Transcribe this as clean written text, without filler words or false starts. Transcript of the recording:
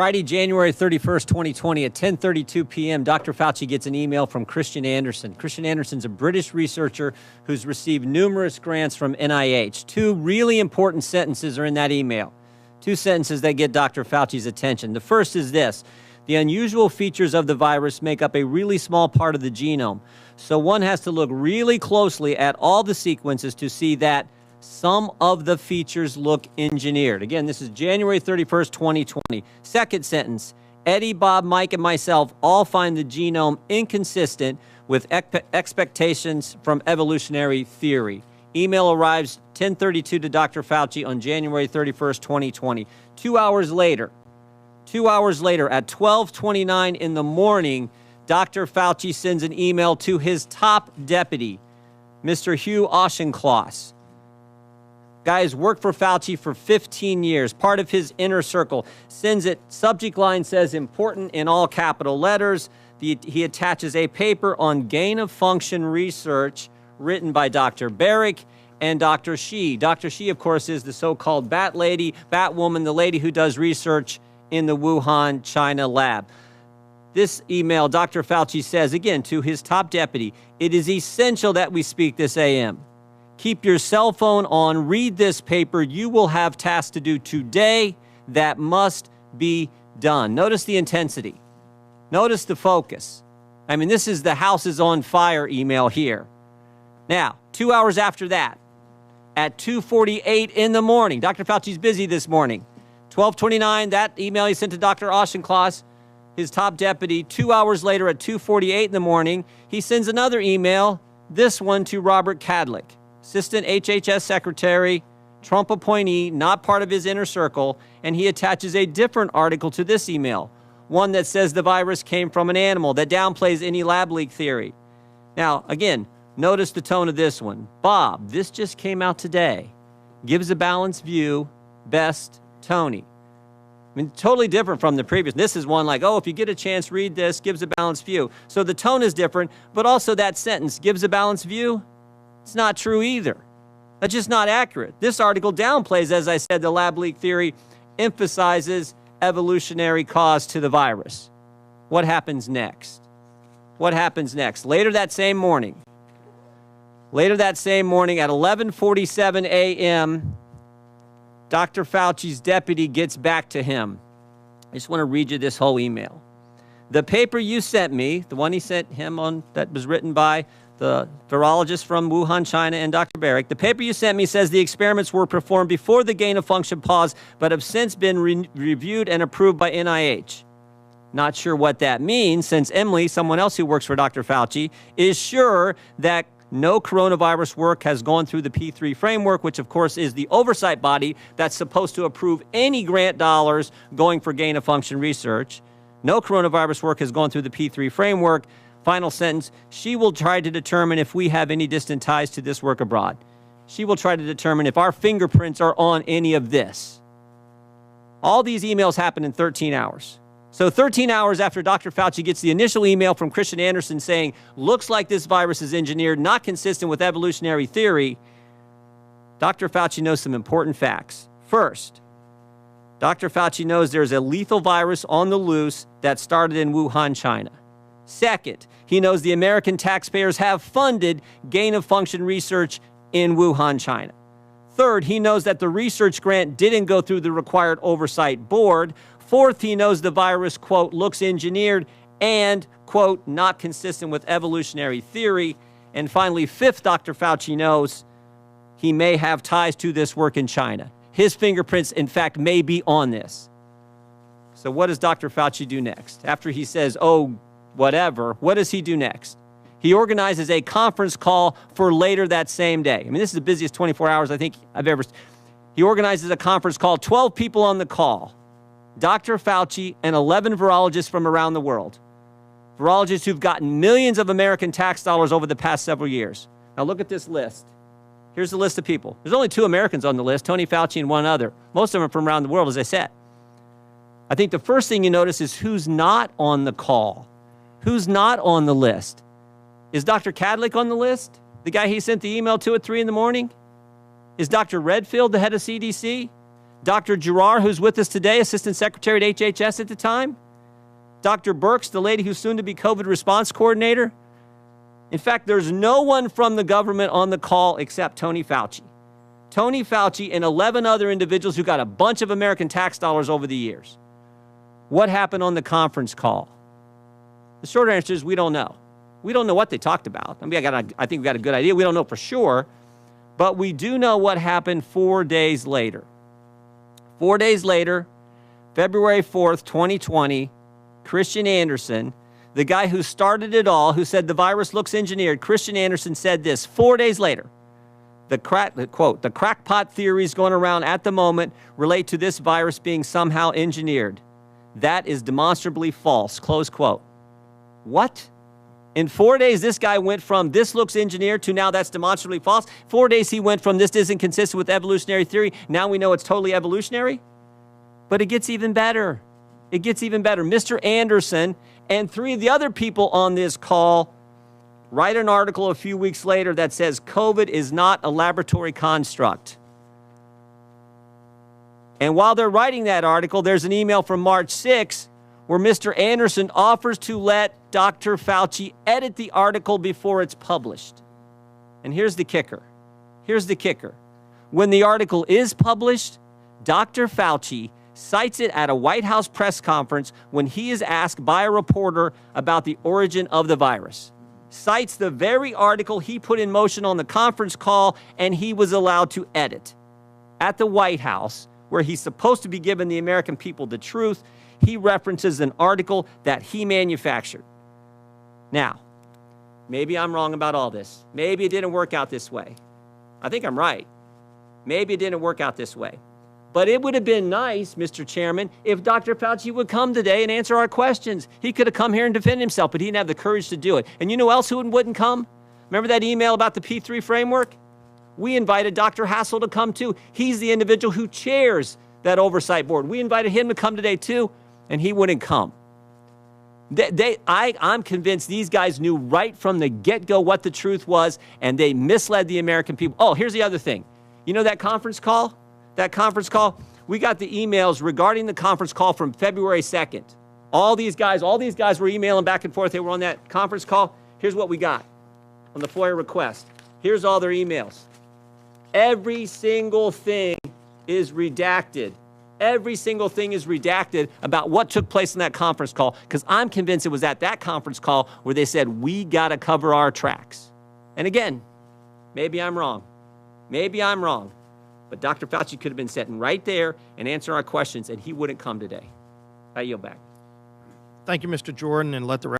Friday, January 31st, 2020 at 10:32 p.m., Dr. Fauci gets an email from Christian Anderson. Christian Anderson's a British researcher who's received numerous grants from NIH. Two really important sentences are in that email. Two sentences that get Dr. Fauci's attention. The first is this: the unusual features of the virus make up a really small part of the genome. So one has to look really closely at all the sequences to see that some of the features look engineered. Again, this is January 31st, 2020. Second sentence: Eddie, Bob, Mike, and myself all find the genome inconsistent with expectations from evolutionary theory. Email arrives 10:32 to Dr. Fauci on January 31st, 2020. 2 hours later at 12:29 in the morning, Dr. Fauci sends an email to his top deputy, Mr. Hugh Auchincloss. Guys worked for Fauci for 15 years, part of his inner circle. Sends it, subject line says important in all capital letters. He attaches a paper on gain-of-function research written by Dr. Barrick and Dr. Shi. Dr. Shi, of course, is the so-called Bat Lady, Batwoman, the lady who does research in the Wuhan, China lab. This email, Dr. Fauci says, again, to his top deputy, it is essential that we speak this AM. Keep your cell phone on, read this paper. You will have tasks to do today that must be done. Notice the intensity. Notice the focus. I mean, this is the house is on fire email here. Now, 2 hours after that, at 2:48 in the morning, Dr. Fauci's busy this morning. 12:29, that email he sent to Dr. Auchincloss, his top deputy. 2 hours later at 2:48 in the morning, he sends another email, this one to Robert Kadlec, Assistant HHS Secretary, Trump appointee, not part of his inner circle, and he attaches a different article to this email, one that says the virus came from an animal, that downplays any lab leak theory. Now, again, notice the tone of this one. Bob, this just came out today. Gives a balanced view. Best, Tony. I mean, totally different from the previous. This is one like, oh, if you get a chance, read this, gives a balanced view. So the tone is different, but also that sentence, gives a balanced view, it's not true either. That's just not accurate. This article downplays, as I said, the lab leak theory, emphasizes evolutionary cause to the virus. What happens next? What happens next? Later that same morning at 11:47 a.m., Dr. Fauci's deputy gets back to him. I just want to read you this whole email. The paper you sent me, the one he sent him on, that was written by the virologist from Wuhan, China, and Dr. Barrick, the paper you sent me says the experiments were performed before the gain-of-function pause, but have since been reviewed and approved by NIH. Not sure what that means, since Emily, someone else who works for Dr. Fauci, is sure that no coronavirus work has gone through the P3 framework, which, of course, is the oversight body that's supposed to approve any grant dollars going for gain-of-function research. No coronavirus work has gone through the P3 framework. Final sentence, she will try to determine if we have any distant ties to this work abroad. She will try to determine if our fingerprints are on any of this. All these emails happen in 13 hours. So 13 hours after Dr. Fauci gets the initial email from Christian Anderson saying, looks like this virus is engineered, not consistent with evolutionary theory, Dr. Fauci knows some important facts. First, Dr. Fauci knows there's a lethal virus on the loose that started in Wuhan, China. Second, he knows the American taxpayers have funded gain-of-function research in Wuhan, China. Third, he knows that the research grant didn't go through the required oversight board. Fourth, he knows the virus, quote, looks engineered and, quote, not consistent with evolutionary theory. And finally, fifth, Dr. Fauci knows he may have ties to this work in China. His fingerprints, in fact, may be on this. So what does Dr. Fauci do next? After he says, oh, whatever, what does he do next? He organizes a conference call for later that same day. I mean, this is the busiest 24 hours I think I've ever. He organizes a conference call, 12 people on the call. Dr. Fauci and 11 virologists from around the world. Virologists who've gotten millions of American tax dollars over the past several years. Now look at this list. Here's the list of people. There's only 2 Americans on the list, Tony Fauci and one other. Most of them are from around the world, as I said. I think the first thing you notice is who's not on the call. Who's not on the list? Is Dr. Kadlec on the list? The guy he sent the email to at 3 in the morning? Is Dr. Redfield the head of CDC? Dr. Girard, who's with us today, Assistant Secretary at HHS at the time. Dr. Birx, the lady who's soon to be COVID response coordinator. In fact, there's no one from the government on the call except Tony Fauci. Tony Fauci and 11 other individuals who got a bunch of American tax dollars over the years. What happened on the conference call? The short answer is we don't know. We don't know what they talked about. I mean, I think we got a good idea. We don't know for sure, but we do know what happened 4 days later. 4 days later, February 4th, 2020, Christian Anderson, the guy who started it all, who said the virus looks engineered, Christian Anderson said this 4 days later. The crackpot theories going around at the moment relate to this virus being somehow engineered. That is demonstrably false, close quote. What? In 4 days, this guy went from this looks engineered to now that's demonstrably false. 4 days, he went from this isn't consistent with evolutionary theory. Now we know it's totally evolutionary. But it gets even better. It gets even better. Mr. Anderson and 3 of the other people on this call write an article a few weeks later that says COVID is not a laboratory construct. And while they're writing that article, there's an email from March 6th where Mr. Anderson offers to let Dr. Fauci edit the article before it's published. And here's the kicker. Here's the kicker. When the article is published, Dr. Fauci cites it at a White House press conference when he is asked by a reporter about the origin of the virus. Cites the very article he put in motion on the conference call and he was allowed to edit. At the White House, where he's supposed to be giving the American people the truth, he references an article that he manufactured. Now, maybe I'm wrong about all this. Maybe it didn't work out this way. I think I'm right. Maybe it didn't work out this way. But it would have been nice, Mr. Chairman, if Dr. Fauci would come today and answer our questions. He could have come here and defended himself, but he didn't have the courage to do it. And you know who else wouldn't come? Remember that email about the P3 framework? We invited Dr. Hassel to come too. He's the individual who chairs that oversight board. We invited him to come today too, and he wouldn't come. I'm convinced these guys knew right from the get-go what the truth was, and they misled the American people. Oh, here's the other thing. You know that conference call? That conference call? We got the emails regarding the conference call from February 2nd. All these guys were emailing back and forth. They were on that conference call. Here's what we got on the FOIA request. Here's all their emails. Every single thing is redacted. Every single thing is redacted about what took place in that conference call, because I'm convinced it was at that conference call where they said, we got to cover our tracks. And again, maybe I'm wrong. Maybe I'm wrong. But Dr. Fauci could have been sitting right there and answering our questions, and he wouldn't come today. I yield back. Thank you, Mr. Jordan, and let the